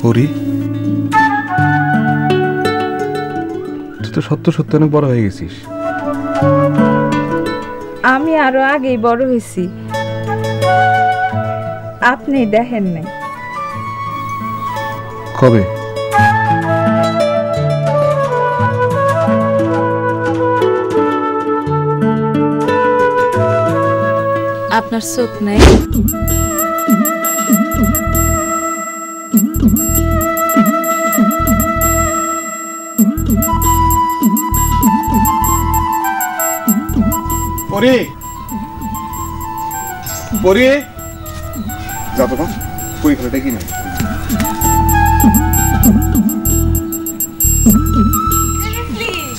পরি, তুই তো সত্য সত্য অনেক বড় হয়ে গেছিস। আমি আরো আগেই বড় হয়েছি, আপনি দেখেন নাই। কবে? আপনার চোখ নাই? পরি, পরি, যা তো পরীক্ষাটা ডেকে নেই।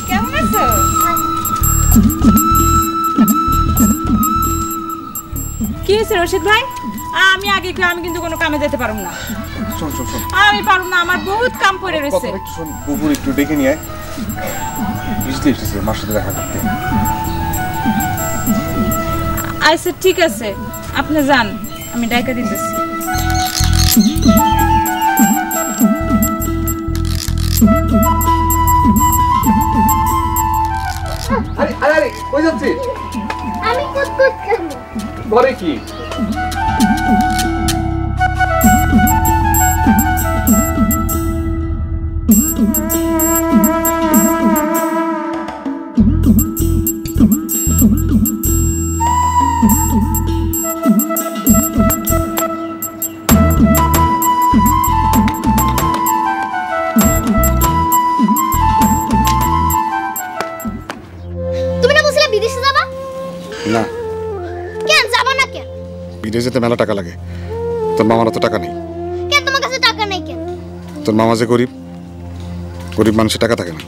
কেমন আছো? কি হয়েছে রশিদ ভাই? আমি আগে আমি কিন্তু কোনো কামে যেতে পারবো না। শোন শোন শোন, আমি পারবো না, আমার বহুত কাম পড়ে রয়েছে। একটু শোন, বুবুর একটু ডেকে নিয়ে আয়, বুঝতে এসেছে মার সাথে দেখা করতে। আচ্ছা ঠিক আছে, আপনি যান, আমি ডাইকা দিতেছি। আরে আরে আরে কই যাচ্ছিস? আমি কুতকুত খাবো। ঘরে কি? তুমি না বলছিলে বিদেশে যাবা? না, কেন যাবা না কেন? বিদেশে যেতে মেলা টাকা লাগে, তোর মামার তো টাকা নেই। কেন তোমার কাছে টাকা নেই কেন? তোর মামা যে গরিব, গরিব মানুষের টাকা থাকে না।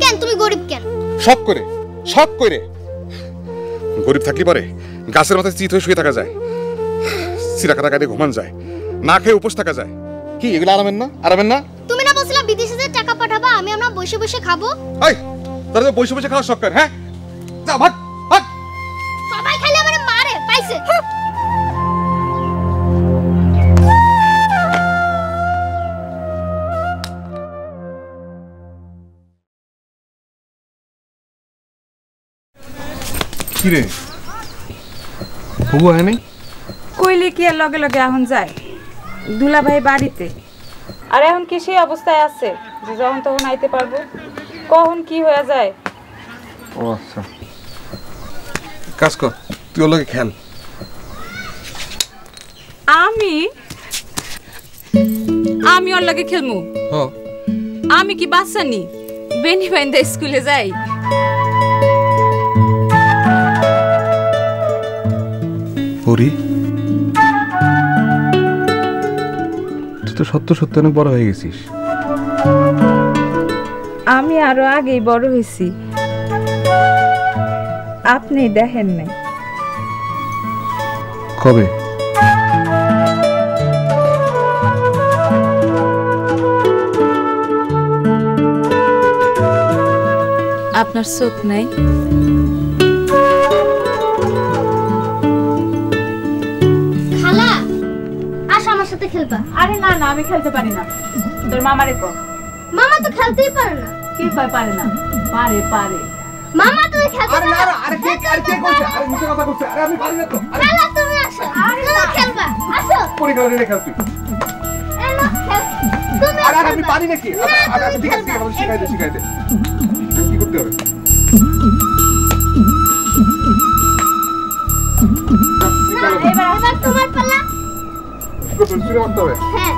কেন তুমি গরিব কেন? শখ করে, শখ করে গরিব থাকলে পারে গাছের মাথায় চিত হয়ে শুয়ে থাকা যায়, সিরা কাটা কাটে ঘুমান যায়, না খেয়ে উপোস থাকা যায়। কি এগুলো আরামের না? আরামের না? তুমি না বলছিলে বিদেশে যে টাকা পাঠাবা, আমি আমরা বসে বসে খাবো। এই তাহলে বসে বসে খাওয়ার শখ করে? হ্যাঁ যা ভাগ ভাগ। সবাই খালি আমারে মারে, পাইছে? কি রে, বুবু আয় নাই? কইলে কি আর লগে লগে এখন যায়? দুলাভাই বাড়িতে, আর এখন কি সেই অবস্থায় আছে যে যখন তখন আইতে পারবো? কখন কি হয়ে যায়? ও আচ্ছা, কাজ কর, তুই ওর লগে খেল। আমি আমি ওর লগে খেলমু? হ, আমি কি বাচ্চা নি বেনি বাইন্দা স্কুলে যাই? পরি, তুই তো সত্য সত্য অনেক বড় হয়ে গেছিস। আমি আরো আগেই বড় হয়েছি, আপনি দেখেন নাই। কবে? আপনার চোখ নাই? খালা, আসো আমার সাথে খেলবা। আরে না না, আমি খেলতে পারি না। তোর মামারে কো। মামা তো খেলতেই পারে না। কি পারে না? পারে পারে। মামা তুমি খেলতে আরে না পারো? না, আরে কে কইছে? আরে মিথ্যা কথা কইছে। আরে আমি পারি না তো। খালা তুমি আসো, তুমি খেলবা। আসো। পরি করে রে খেল তুই। এলো খেল। তুমি আরে আমি খেলবা। পারি নাকি? আরে ঠিক আছে, আমাকে শিখাই দে। কি করতে হবে? না, এবার তোমার পালা। কি করতে হবে? শুরু করতে হবে। হ্যাঁ।